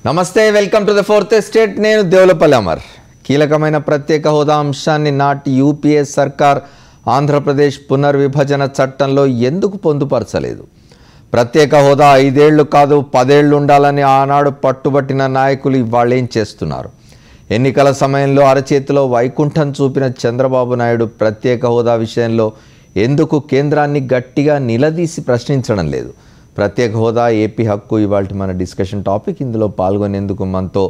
నమస్తే welcome to the fourth estate నేను దేవులపల్లి అమర్ కీలకమైన ప్రత్యేక హోదా అంశాన్ని నాటి యూపీఏ సర్కార్ ఆంధ్రప్రదేశ్ పునర్విభజన చట్టంలో ఎందుకు పొందుపరచలేదు ప్రత్యేక హోదా 5 ఏళ్లు కాదు 10 ఏళ్లు ఉండాలని ఆనాడు పట్టుబట్టిన నాయకులు ఇవాళ ఏం చేస్తున్నారు ఎన్నికల సమయంలో అరచేతిలో వైకుంఠం చూపిన చంద్రబాబు నాయుడు ప్రత్యేక హోదా విషయంలో ఎందుకు కేంద్రాన్ని గట్టిగా నిలదీసి ప్రశ్నించడం లేదు ప్రత్యేక హోదా ఏపీ హక్కు ఇవాల్టి మన డిస్కషన్ టాపిక్ ఇందులో పాల్గొనేందుకు మనతో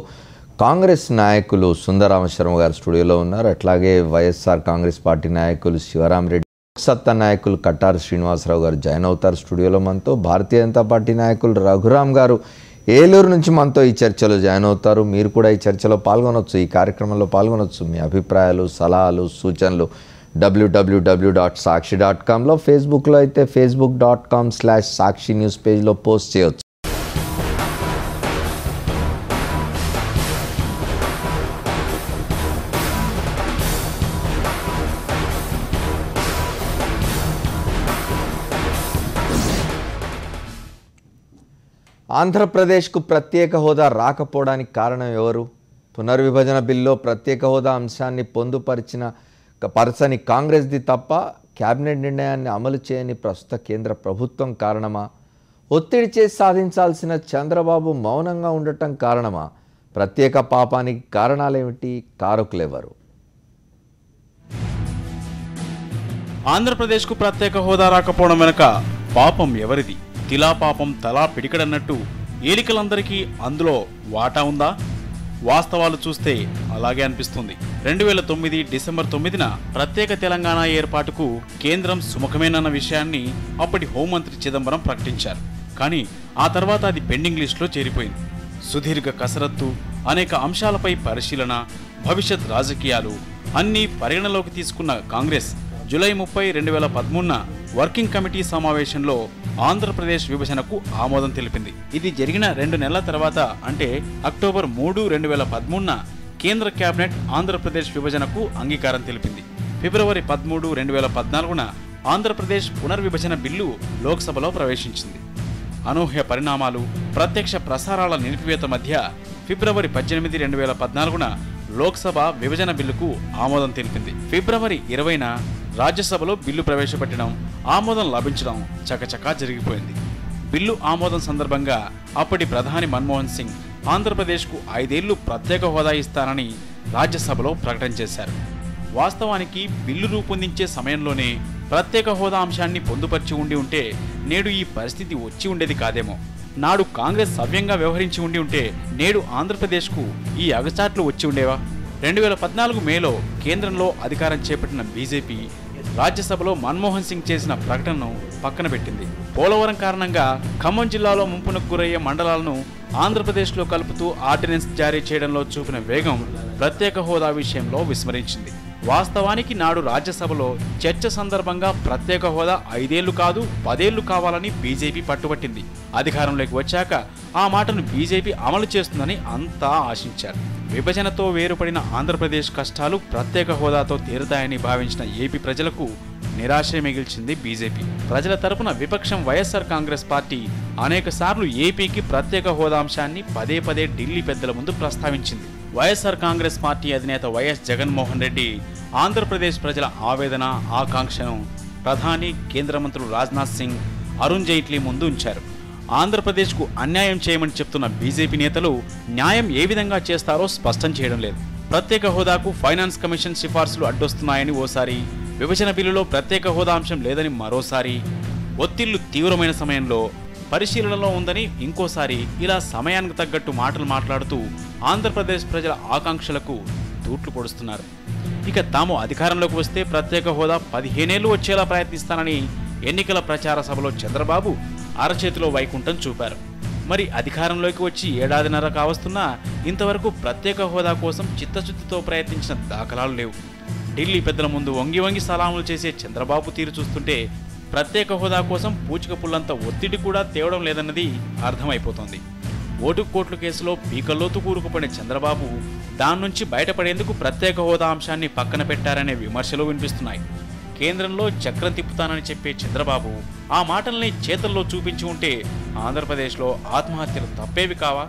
కాంగ్రెస్ నాయకులు సుందరరామ శర్మ గారు స్టూడియోలో ఉన్నారు అట్లాగే వైఎస్ఆర్ కాంగ్రెస్ పార్టీ నాయకులు శివరామ్ రెడ్డి సత్తా నాయకులు కట్టారు శ్రీనివాసరావు గారు జాయిన్ అవుతారు స్టూడియోలో మనతో భారతీయ జనతా పార్టీ నాయకులు రఘురామ్ గారు ఏలూరు నుంచి మనతో ఈ చర్చలో జాయిన్ అవుతారు మీరు కూడా ఈ చర్చలో పాల్గొనవచ్చు ఈ కార్యక్రమంలో పాల్గొనవచ్చు మీ అభిప్రాయాలు సలహాలు సూచనలు www.sakshi.com ఫేస్బుక్లో అయితే facebook.com/sakshi న్యూస్ పేజ్లో పోస్ట్ చేయవచ్చు ఆంధ్రప్రదేశ్కు ప్రత్యేక హోదా రాకపోవడానికి కారణం ఎవరు పునర్విభజన బిల్లో ప్రత్యేక హోదా అంశాన్ని పొందుపరచని కాంగ్రెస్ది తప్ప క్యాబినెట్ నిర్ణయాన్ని అమలు చేయని ప్రస్తుత కేంద్ర ప్రభుత్వం కారణమా ఒత్తిడి చేసి సాధించాల్సిన చంద్రబాబు మౌనంగా ఉండటం కారణమా ప్రత్యేక పాపానికి కారణాలేమిటి కారకులెవరు ఆంధ్రప్రదేశ్కు ప్రత్యేక హోదా రాకపోవడం వెనుక పాపం ఎవరిది తిలా పాపం తలా పిడికడన్నట్టు ఏలికలందరికీ అందులో వాటా ఉందా వాస్తవాలు చూస్తే అలాగే అనిపిస్తుంది 2009 డిసెంబర్ 9న ప్రత్యేక తెలంగాణ ఏర్పాటుకు కేంద్రం సుముఖమేనన్న విషయాన్ని అప్పటి హోంమంత్రి చిదంబరం ప్రకటించారు కానీ ఆ తర్వాత అది పెండింగ్ లిస్టులో చేరిపోయింది సుదీర్ఘ కసరత్తు అనేక అంశాలపై పరిశీలన భవిష్యత్ రాజకీయాలు అన్నీ పరిగణలోకి తీసుకున్న కాంగ్రెస్ జూలై 30, 2013న వర్కింగ్ కమిటీ సమావేశంలో ఆంధ్రప్రదేశ్ విభజనకు ఆమోదం తెలిపింది ఇది జరిగిన 2 నెలల తర్వాత అంటే అక్టోబర్ 3, 2013న కేంద్ర కేబినెట్ ఆంధ్రప్రదేశ్ విభజనకు అంగీకారం తెలిపింది ఫిబ్రవరి 13, 2014న ఆంధ్రప్రదేశ్ పునర్విభజన బిల్లు లోక్సభలో ప్రవేశించింది అనూహ్య పరిణామాలు ప్రత్యక్ష ప్రసారాల నిలిపివేత మధ్య ఫిబ్రవరి 18, 2014న లోక్సభ విభజన బిల్లుకు ఆమోదం తెలిపింది ఫిబ్రవరి 20న రాజ్యసభలో బిల్లు ప్రవేశపెట్టడం ఆమోదం లభించడం చకచకా జరిగిపోయింది బిల్లు ఆమోదం సందర్భంగా అప్పటి ప్రధాని మన్మోహన్ సింగ్ ఆంధ్రప్రదేశ్కు 5 ఏళ్లు ప్రత్యేక హోదా ఇస్తానని రాజ్యసభలో ప్రకటన చేశారు వాస్తవానికి బిల్లు రూపొందించే సమయంలోనే ప్రత్యేక హోదా అంశాన్ని పొందుపరిచి ఉంటే నేడు ఈ పరిస్థితి వచ్చి ఉండేది కాదేమో నాడు కాంగ్రెస్ సవ్యంగా వ్యవహరించి ఉంటే నేడు ఆంధ్రప్రదేశ్కు ఈ అగచాట్లు వచ్చి ఉండేవా 2014 మేలో కేంద్రంలో అధికారం చేపట్టిన బీజేపీ రాజ్యసభలో మన్మోహన్ సింగ్ చేసిన ప్రకటనను పక్కన పెట్టింది పోలవరం కారణంగా ఖమ్మం జిల్లాలో ముంపునకు గురయ్యే మండలాలను ఆంధ్రప్రదేశ్లో కలుపుతూ ఆర్డినెన్స్ జారీ చేయడంలో చూపిన వేగం ప్రత్యేక హోదా విషయంలో విస్మరించింది వాస్తవానికి నాడు రాజ్యసభలో చర్చ సందర్భంగా ప్రత్యేక హోదా 5 ఏళ్లు కాదు 10 ఏళ్లు కావాలని బీజేపీ పట్టుబట్టింది అధికారంలోకి వచ్చాక ఆ మాటను బీజేపీ అమలు చేస్తుందని అంతా ఆశించారు విభజనతో వేరుపడిన ఆంధ్రప్రదేశ్ కష్టాలు ప్రత్యేక హోదాతో తీరుతాయని భావించిన ఏపీ ప్రజలకు నిరాశే మిగిల్చింది బీజేపీ ప్రజల తరపున విపక్షం వైఎస్ఆర్ కాంగ్రెస్ పార్టీ అనేకసార్లు ఏపీకి ప్రత్యేక హోదా అంశాన్ని పదే పదే ఢిల్లీ పెద్దల ముందు ప్రస్తావించింది వైఎస్ఆర్ కాంగ్రెస్ పార్టీ అధినేత వైఎస్ జగన్మోహన్ రెడ్డి ఆంధ్రప్రదేశ్ ప్రజల ఆవేదన ఆకాంక్షను ప్రధాని కేంద్ర మంత్రులు రాజ్నాథ్ సింగ్ అరుణ్ జైట్లీ ముందు ఉంచారు ఆంధ్రప్రదేశ్కు అన్యాయం చేయమని చెప్తున్న బీజేపీ నేతలు న్యాయం ఏ విధంగా చేస్తారో స్పష్టం చేయడం లేదు ప్రత్యేక హోదాకు ఫైనాన్స్ కమిషన్ సిఫార్సులు అడ్డొస్తున్నాయని ఓసారి విభజన బిల్లులో ప్రత్యేక హోదా అంశం లేదని మరోసారి ఒత్తిళ్లు తీవ్రమైన సమయంలో పరిశీలనలో ఉందని ఇంకోసారి ఇలా సమయానికి తగ్గట్టు మాటలు మాట్లాడుతూ ఆంధ్రప్రదేశ్ ప్రజల ఆకాంక్షలకు తూట్లు పొడుస్తున్నారు ఇక తాము అధికారంలోకి వస్తే ప్రత్యేక హోదా 15 ఏళ్లు వచ్చేలా ప్రయత్నిస్తానని ఎన్నికల ప్రచార సభలో చంద్రబాబు అరచేతిలో వైకుంఠం చూపారు మరి అధికారంలోకి వచ్చి 1.5 ఏళ్లు కావస్తున్నా ఇంతవరకు ప్రత్యేక హోదా కోసం చిత్తశుద్ధితో ప్రయత్నించిన దాఖలాలు లేవు ఢిల్లీ పెద్దల ముందు వంగి వంగి సలాములు చేసే చంద్రబాబు తీరు చూస్తుంటే ప్రత్యేక హోదా కోసం పూచిక పుల్లంత ఒత్తిడి కూడా తేవడం లేదన్నది అర్థమైపోతోంది ఓటు కోట్ల కేసులో పీకల్లోతు కూరుకుపడిన చంద్రబాబు దాని నుంచి బయటపడేందుకు ప్రత్యేక హోదా అంశాన్ని పక్కన పెట్టారనే విమర్శలు వినిపిస్తున్నాయి కేంద్రంలో చక్రం తిప్పుతానని చెప్పే చంద్రబాబు ఆ మాటల్ని చేతల్లో చూపించి ఉంటే ఆంధ్రప్రదేశ్లో ఆత్మహత్యలు తప్పేవి కావా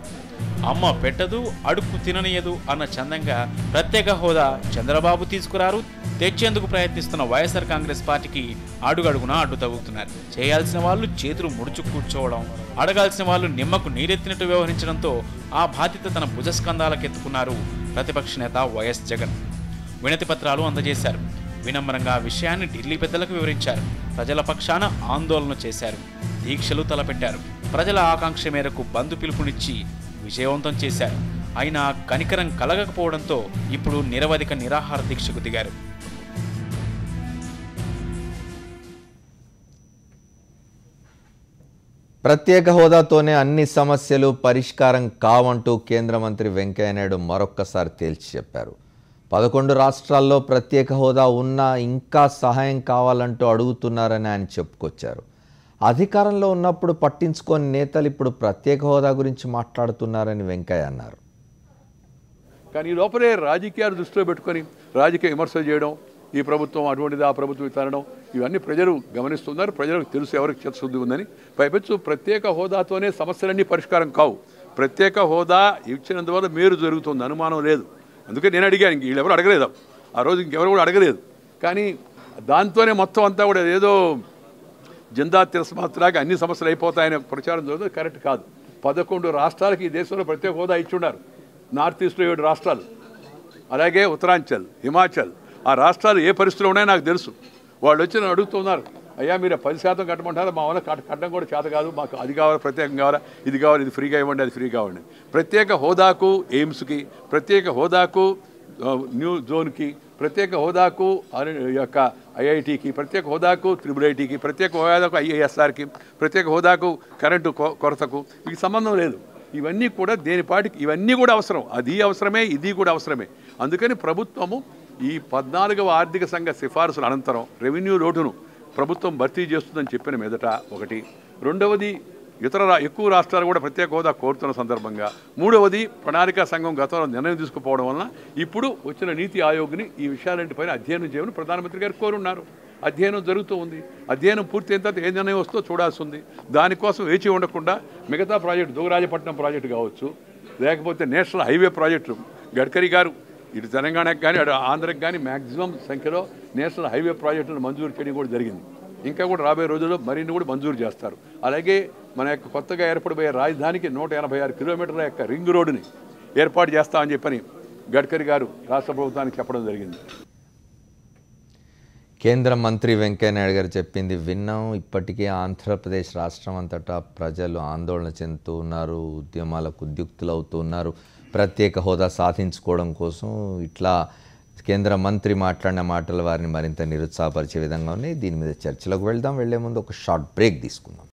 అమ్మ పెట్టదు అడుక్కు తిననీయదు అన్న చందంగా ప్రత్యేక హోదా చంద్రబాబు తీసుకురారు. తెచ్చేందుకు ప్రయత్నిస్తున్న వైఎస్ఆర్ కాంగ్రెస్ పార్టీకి అడుగడుగునా అడ్డు తగులుతున్నారు. చేయాల్సిన వాళ్ళు చేతులు ముడుచు కూర్చోవడం, అడగాల్సిన వాళ్ళు నిమ్మకు నీరెత్తినట్టు వ్యవహరించడంతో ఆ బాధ్యత తన భుజస్కంధాలకెత్తుకున్నారు ప్రతిపక్ష నేత వైఎస్ జగన్. వినతి పత్రాలు అందజేశారు. వినమ్రంగా విషయాన్ని ఢిల్లీ పెద్దలకు వివరించారు. ప్రజల పక్షాన ఆందోళన చేశారు. దీక్షలు తలపెట్టారు. ప్రజల ఆకాంక్ష మేరకు బంధు పిలుపునిచ్చి విజయవంతం చేశారు. అయినా కనికరం కలగకపోవడంతో ఇప్పుడు నిరవధిక నిరాహార దీక్షకు దిగారు. ప్రత్యేక హోదాతోనే అన్ని సమస్యలు పరిష్కారం కావంటూ కేంద్ర మంత్రి వెంకయ్యనాయుడు మరొక్కసారి తేల్చి చెప్పారు. 11 రాష్ట్రాల్లో ప్రత్యేక హోదా ఉన్నా ఇంకా సహాయం కావాలంటూ అడుగుతున్నారని ఆయన చెప్పుకొచ్చారు. అధికారంలో ఉన్నప్పుడు పట్టించుకోని నేతలు ఇప్పుడు ప్రత్యేక హోదా గురించి మాట్లాడుతున్నారని వెంకయ్య అన్నారు. కానీ ఈ లోపలే రాజకీయాలు దృష్టిలో పెట్టుకొని రాజకీయ విమర్శలు చేయడం, ఈ ప్రభుత్వం అటువంటిది, ఆ ప్రభుత్వం తనడం, ఇవన్నీ ప్రజలు గమనిస్తున్నారు. ప్రజలకు తెలుసు ఎవరికి చిత్తశుద్ధి ఉందని. పైపెచ్చు ప్రత్యేక హోదాతోనే సమస్యలన్నీ పరిష్కారం కావు. ప్రత్యేక హోదా ఇచ్చినందువల్ల మేలు జరుగుతుంది, అనుమానం లేదు. అందుకే నేను అడిగాను, వీళ్ళెవరు అడగలేదు, ఆ రోజు ఇంకెవరు కూడా అడగలేదు. కానీ దాంతోనే మొత్తం అంతా కూడా ఏదో జిందా తిరస్మాత్రాగా అన్ని సమస్యలు అయిపోతాయనే ప్రచారం జరుగుతుంది. కరెక్ట్ కాదు. 11 రాష్ట్రాలకి ఈ దేశంలో ప్రత్యేక హోదా ఇచ్చున్నారు. నార్త్ ఈస్ట్లో 7 రాష్ట్రాలు, అలాగే ఉత్తరాంచల్, హిమాచల్, ఆ రాష్ట్రాలు ఏ పరిస్థితులు ఉన్నాయో నాకు తెలుసు. వాళ్ళు వచ్చి నన్ను అడుగుతున్నారు, అయ్యా మీరు 10% కట్టమంటారా, మా వల్ల కట్టడం కూడా చేత కాదు, మాకు అది కావాలి, ప్రత్యేకం కావాలా, ఇది కావాలి, ఇది ఫ్రీగా ఇవ్వండి, అది ఫ్రీగా ఇవ్వండి. ప్రత్యేక హోదాకు ఎయిమ్స్కి, ప్రత్యేక హోదాకు న్యూ జోన్కి, ప్రత్యేక హోదాకు యొక్క ఐఐటికి, ప్రత్యేక హోదాకు IIITకి, ప్రత్యేక హోదాకు IISRకి, ప్రత్యేక హోదాకు కరెంటు కొరతకు వీటికి సంబంధం లేదు. ఇవన్నీ కూడా దేనిపాటికి ఇవన్నీ కూడా అవసరం. అది అవసరమే, ఇది కూడా అవసరమే. అందుకని ప్రభుత్వము ఈ 14వ ఆర్థిక సంఘ సిఫారసుల అనంతరం రెవెన్యూ లోటును ప్రభుత్వం భర్తీ చేస్తుందని చెప్పిన మీదట ఒకటి, రెండవది ఎక్కువ రాష్ట్రాలు కూడా ప్రత్యేక హోదా కోరుతున్న సందర్భంగా, మూడవది ప్రణాళికా సంఘం గతంలో నిర్ణయం తీసుకుపోవడం వలన ఇప్పుడు వచ్చిన నీతి ఆయోగ్ని ఈ విషయాలంటిపైన అధ్యయనం చేయమని ప్రధానమంత్రి గారు కోరున్నారు. అధ్యయనం జరుగుతూ ఉంది. అధ్యయనం పూర్తి అయిన తర్వాత ఏ నిర్ణయం వస్తుందో చూడాల్సి ఉంది. దానికోసం వేచి ఉండకుండా మిగతా ప్రాజెక్టు, దుగరాజపట్నం ప్రాజెక్టు కావచ్చు, లేకపోతే నేషనల్ హైవే ప్రాజెక్టు గడ్కరీ గారు ఇటు తెలంగాణకు కానీ అటు ఆంధ్రకి కానీ మ్యాక్సిమం సంఖ్యలో నేషనల్ హైవే ప్రాజెక్టులను మంజూరు చేయడం కూడా జరిగింది. ఇంకా కూడా రాబోయే రోజుల్లో మరిన్ని కూడా మంజూరు చేస్తారు. అలాగే మన యొక్క కొత్తగా ఏర్పడిపోయే రాజధానికి 186 కిలోమీటర్ల యొక్క రింగ్ రోడ్డుని ఏర్పాటు చేస్తామని చెప్పని గడ్కరీ గారు రాష్ట్ర ప్రభుత్వానికి చెప్పడం జరిగింది. కేంద్ర మంత్రి వెంకయ్యనాయుడు గారు చెప్పింది విన్నాం. ఇప్పటికే ఆంధ్రప్రదేశ్ రాష్ట్రం అంతటా ప్రజలు ఆందోళన చెందుతూ ఉన్నారు, ఉద్యమాలకు ఉద్యుక్తులవుతూ ఉన్నారు. ప్రత్యేక హోదా సాధించుకోవడం కోసం ఇట్లా కేంద్ర మంత్రి మాట్లాడిన మాటలు వారిని మరింత నిరుత్సాహపరిచే విధంగా ఉన్నాయి. దీని మీద చర్చలకు వెళ్దాం. వెళ్లే ముందు ఒక షార్ట్ బ్రేక్ తీసుకుందాం.